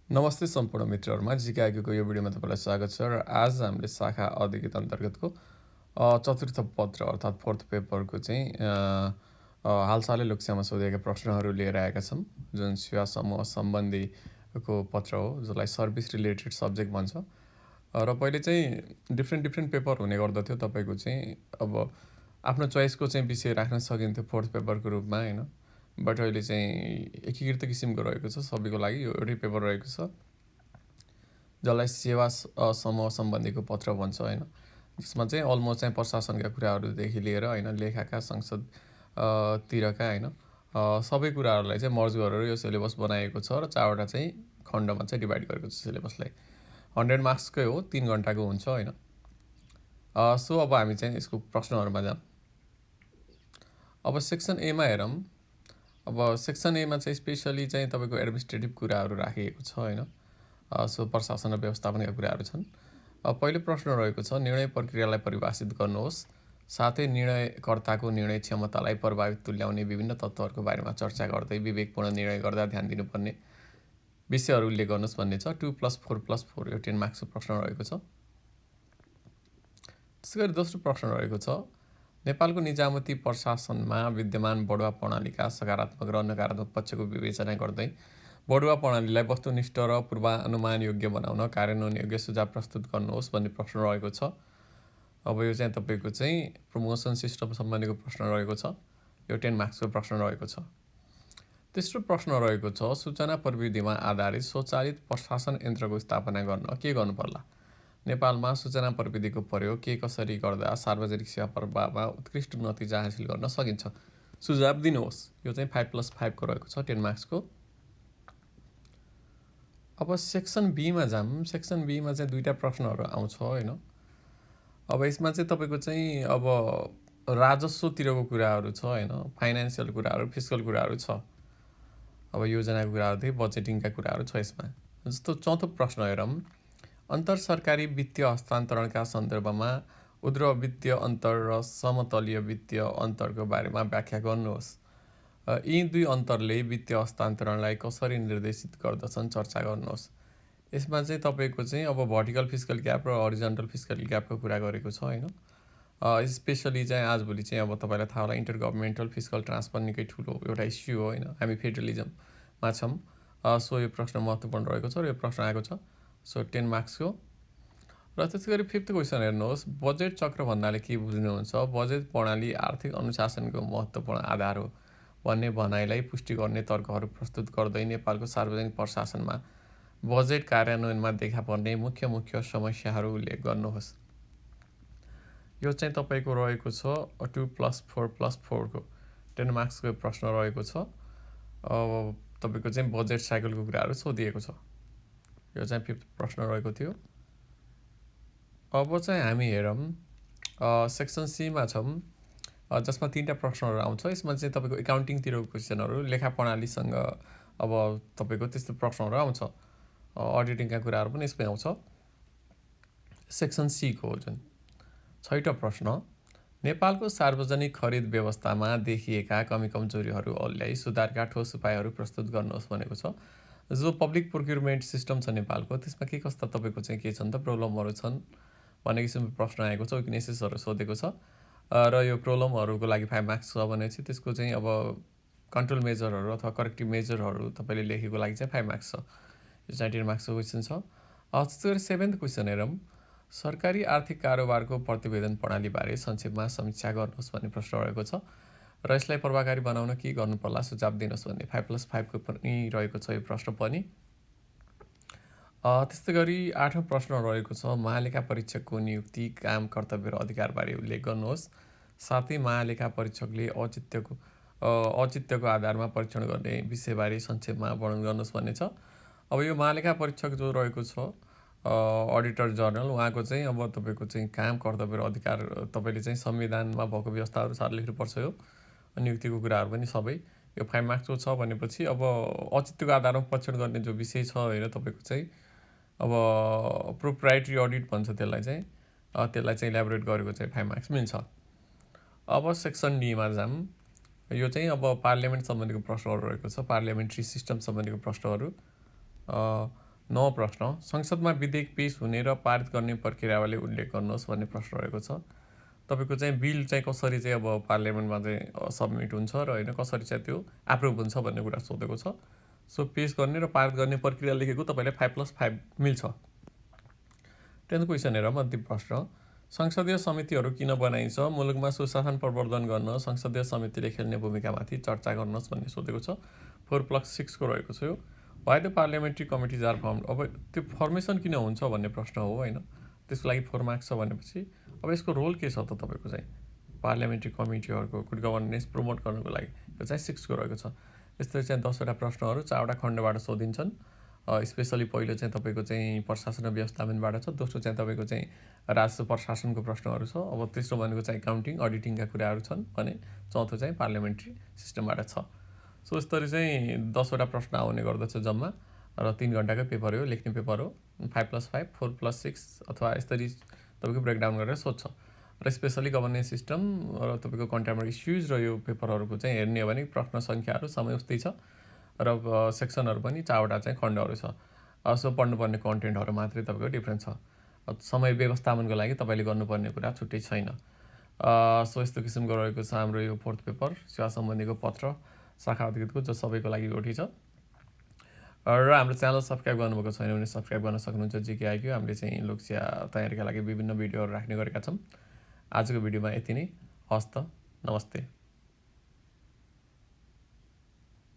नमस्ते सम्पूर्ण मित्रहरूमा जिकेआईको यो भिडियोमा तपाईँलाई स्वागत छ र आज हामीले शाखा अधिकृत अन्तर्गतको चतुर्थ पत्र अर्थात् फोर्थ पेपरको चाहिँ हालसालै लोकसेवामा सोधिएका प्रश्नहरू लिएर आएका छौँ, जुन सेवा समूह सम्बन्धीको पत्र हो, जसलाई सर्भिस रिलेटेड सब्जेक्ट भन्छ। र पहिले चाहिँ डिफ्रेन्ट पेपर हुने गर्दथ्यो। तपाईँको चाहिँ अब आफ्नो चोइसको चाहिँ विषय राख्न सकिन्थ्यो फोर्थ पेपरको रूपमा, होइन। बट अहिले चाहिँ एकीकृत किसिमको रहेको छ, सबैको लागि यो एउटै पेपर रहेको छ, जसलाई सेवा समूह सम्बन्धीको पत्र भन्छ, होइन। जसमा चाहिँ अलमोस्ट चाहिँ प्रशासनका कुराहरूदेखि लिएर, होइन, लेखाका संसद तिरका, होइन, सबै कुराहरूलाई चाहिँ मर्ज गरेर यो सिलेबस बनाएको छ र 4वटा चाहिँ खण्डमा चाहिँ डिभाइड गरेको छ सिलेबसलाई। 100 मार्क्सकै हो, 3 घन्टाको हुन्छ, होइन। सो अब हामी चाहिँ यसको प्रश्नहरूमा जाऊँ। अब सेक्सन एमा हेरौँ। अब सेक्सन एमा चाहिँ स्पेसली चाहिँ तपाईँको एडमिनिस्ट्रेटिभ कुराहरू राखिएको छ, होइन। सो प्रशासन र व्यवस्थापनका कुराहरू छन्। पहिलो प्रश्न रहेको छ, निर्णय प्रक्रियालाई परिभाषित गर्नुहोस्, साथै निर्णयकर्ताको निर्णय क्षमतालाई प्रभावित तुल्याउने विभिन्न तत्त्वहरूको बारेमा चर्चा गर्दै विवेकपूर्ण निर्णय गर्दा ध्यान दिनुपर्ने विषयहरू उल्लेख गर्नुहोस् भन्ने छ। 2+4+4 यो 10 मार्क्सको प्रश्न रहेको छ। त्यसै गरी दोस्रो प्रश्न रहेको छ, नेपालको निजामती प्रशासनमा विद्यमान बढुवा प्रणालीका सकारात्मक र नकारात्मक पक्षको विवेचना गर्दै बढुवा प्रणालीलाई वस्तुनिष्ठ र पूर्वानुमान योग्य बनाउन कार्यान्वयन योग्य सुझाव प्रस्तुत गर्नुहोस् भन्ने प्रश्न रहेको छ। अब यो चाहिँ तपाईँको चाहिँ प्रमोसन सिस्टम सम्बन्धीको प्रश्न रहेको छ। यो 10 मार्क्सको प्रश्न रहेको छ। तेस्रो प्रश्न रहेको छ, सूचना प्रविधिमा आधारित स्वचालित प्रशासन यन्त्रको स्थापना गर्न के गर्नुपर्ला? नेपालमा सूचना प्रविधिको प्रयोग के कसरी गर्दा सार्वजनिक सेवा प्रवाहमा उत्कृष्ट नतिजा हासिल गर्न सकिन्छ? सुझाव दिनुहोस्। यो चाहिँ 5+5 को रहेको छ, 10 मार्क्सको। अब सेक्सन बीमा जाऊँ। सेक्सन बीमा चाहिँ 2टा प्रश्नहरू आउँछ, होइन। अब यसमा चाहिँ तपाईँको चाहिँ अब राजस्वतिरको कुराहरू छ, होइन, फाइनेन्सियल कुराहरू, फिस्कल कुराहरू छ। अब योजनाको कुराहरूदेखि बजेटिङका कुराहरू छ यसमा। जस्तो चौथो प्रश्न हेरौँ, अन्तर सरकारी वित्तीय हस्तान्तरणका सन्दर्भमा उद्र वित्तीय अन्तर र समतलीय वित्तीय अन्तरको बारेमा व्याख्या गर्नुहोस्। यी दुई अन्तरले वित्तीय हस्तान्तरणलाई कसरी निर्देशित गर्दछन् चर्चा गर्नुहोस्। यसमा चाहिँ तपाईँको चाहिँ अब भर्टिकल फिस्कल ग्याप र हरिजन्टल फिस्कल ग्यापको कुरा गरेको छ, होइन। स्पेसली चाहिँ आजभोलि चाहिँ अब तपाईँलाई थाहा होला, इन्टर गभर्मेन्टल फिस्कल ट्रान्सफर निकै ठुलो एउटा इस्यु हो, होइन। हामी फेडरलिजममा छौँ। सो यो प्रश्न महत्त्वपूर्ण रहेको छ र यो प्रश्न आएको छ। सो 10 मार्क्सको। र त्यसै गरी 5th क्वेसन हेर्नुहोस्, बजेट चक्र भन्नाले के बुझ्नुहुन्छ? बजेट प्रणाली आर्थिक अनुशासनको महत्त्वपूर्ण आधार हो भन्ने भनाइलाई पुष्टि गर्ने तर्कहरू प्रस्तुत गर्दै नेपालको सार्वजनिक प्रशासनमा बजेट कार्यान्वयनमा देखा पर्ने मुख्य समस्याहरू उल्लेख गर्नुहोस्। यो चाहिँ तपाईँको रहेको छ 2+4+4 को 10 मार्क्सको प्रश्न रहेको छ। अब तपाईँको चाहिँ बजेट साइकलको कुराहरू सोधिएको छ। यो चाहिँ 5th प्रश्न रहेको थियो। अब चाहिँ हामी हेरौँ सेक्सन सीमा छौँ, जसमा 3टा प्रश्नहरू आउँछ। यसमा चाहिँ तपाईँको एकाउन्टिङतिरको क्वेसनहरू, लेखा प्रणालीसँग अब तपाईँको त्यस्तो प्रश्नहरू आउँछ। अडिटिङका कुराहरू पनि यसमै आउँछ। सेक्सन सीको जुन 6औं प्रश्न, नेपालको सार्वजनिक खरिद व्यवस्थामा देखिएका कमी कमजोरीहरू औल्याई सुधारका ठोस उपायहरू प्रस्तुत गर्नुहोस् भनेको छ। जो पब्लिक प्रोक्युरमेन्ट सिस्टम छ नेपालको, त्यसमा के कस्ता तपाईँको चाहिँ के छन् त प्रब्लमहरू छन् भन्ने किसिमको प्रश्न आएको छ, विकनेसेसहरू सोधेको छ। र यो प्रब्लमहरूको लागि 5 मार्क्स छ भनेपछि त्यसको चाहिँ अब कन्ट्रोल मेजरहरू अथवा करेक्टिभ मेजरहरू तपाईँले लेखेको लागि चाहिँ 5 मार्क्स छ। यो चाहिँ 10 मार्क्सको क्वेसन छ। त्यसै गरी 7th क्वेसन हेरौँ, सरकारी आर्थिक कारोबारको प्रतिवेदन प्रणालीबारे संक्षेपमा समीक्षा गर्नुहोस् भन्ने प्रश्न रहेको छ र यसलाई प्रभावकारी बनाउन के गर्नुपर्ला सुझाव दिनुहोस् भन्ने 5+5 को पनि रहेको छ यो प्रश्न पनि। त्यस्तै गरी 8औं प्रश्न रहेको छ, महालेखा परीक्षकको नियुक्ति, काम, कर्तव्य र अधिकारबारे उल्लेख गर्नुहोस्। साथै महालेखा परीक्षकले औचित्यको आधारमा परीक्षण गर्ने विषयबारे संक्षेपमा वर्णन गर्नुहोस् भन्ने छ। अब यो महालेखा परीक्षक जो रहेको छ अडिटर जनरल, उहाँको चाहिँ अब तपाईँको चाहिँ काम, कर्तव्य र अधिकार तपाईँले चाहिँ संविधानमा भएको व्यवस्था अनुसार लेख्नुपर्छ। यो नियुक्तिको कुराहरू पनि सबै यो 5 मार्क्सको छ भनेपछि अब औचित्यको आधारमा परीक्षण गर्ने जो विषय छ, होइन, तपाईँको चाहिँ अब प्रोप्राइटरी अडिट भन्छ त्यसलाई चाहिँ इलाबोरेट गरेको चाहिँ 5 मार्क्स मिल्छ। अब सेक्सन डीमा जाऊँ। यो चाहिँ अब पार्लियामेन्ट सम्बन्धीको प्रश्नहरू रहेको छ, पार्लियामेन्ट्री सिस्टम सम्बन्धीको प्रश्नहरू। 9 प्रश्न संसदमा विधेयक पेश हुने र पारित गर्ने प्रक्रियावली उल्लेख गर्नुहोस् भन्ने प्रश्न रहेको छ। तपाईँको चाहिँ बिल चाहिँ कसरी चाहिँ अब पार्लियामेन्टमा चाहिँ सबमिट हुन्छ र होइन कसरी चाहिँ त्यो एप्रुभ हुन्छ भन्ने कुरा सोधेको छ। सो पेश गर्ने र पारित गर्ने प्रक्रिया लेखेको तपाईँले 5+5 मिल्छ। 10th क्वेसन हेरौँ। अन्तिम प्रश्न संसदीय समितिहरू किन बनाइन्छ? मुलुकमा सुशासन प्रवर्धन गर्न संसदीय समितिले खेल्ने भूमिकामाथि चर्चा गर्नुहोस् भन्ने सोधेको छ। 4+6 को रहेको छ यो। Why the parliamentary committees are form. अब त्यो फर्मेसन किन हुन्छ भन्ने प्रश्न हो होइन। त्यसको लागि 4 मार्क्स छ भनेपछि अब यसको रोल के छ त तपाईँको चाहिँ पार्लियामेन्ट्री कमिटीहरूको गुड गभर्नेन्स प्रमोट गर्नुको लागि यो चाहिँ 6 को रहेको छ। यस्तै चाहिँ 10वटा प्रश्नहरू 4वटा खण्डबाट सोधिन्छन्। स्पेसली पहिलो चाहिँ तपाईँको चाहिँ प्रशासन र व्यवस्थापनबाट छ। दोस्रो चाहिँ तपाईँको चाहिँ राजस्व प्रशासनको प्रश्नहरू छ। अब तेस्रो भनेको चाहिँ एकाउन्टिङ अडिटिङका कुराहरू छन् भने चौथो चाहिँ पार्लियामेन्ट्री सिस्टमबाट छ। सो यसरी चाहिँ 10वटा प्रश्न आउने गर्दछ जम्मा र 3 घन्टाकै पेपर हो, लेख्ने पेपर हो। 5+5 4+6 अथवा यसरी तपाईँको ब्रेकडाउन गरेर सोध्छ। र स्पेसली गभर्नेन्स सिस्टम र तपाईँको कन्टेम्पोरेरी इस्युज र यो पेपरहरूको चाहिँ हेर्ने हो भने प्रश्न सङ्ख्याहरू समय उस्तै छ र सेक्सनहरू पनि 4वटा चाहिँ खण्डहरू छ। सो पढ्नुपर्ने कन्टेन्टहरू मात्रै तपाईँको डिफ्रेन्ट छ। समय व्यवस्थापनको लागि तपाईँले गर्नुपर्ने कुरा छुट्टै छैन। सो यस्तो किसिमको रहेको छ हाम्रो यो 4th पेपर सेवा सम्बन्धीको पत्र शाखा अधिकृतको, जो सबैको लागि एउटै छ। र हाम्रो च्यानल सब्सक्राइब गर्नुभएको छैन भने सब्सक्राइब गर्न सक्नुहुन्छ। जिके आइक्यू हामीले चाहिँ लोकसेवा तयारीका लागि विभिन्न भिडियोहरू राख्ने गरेका छौँ। आजको भिडियोमा यति नै। हस्त, नमस्ते।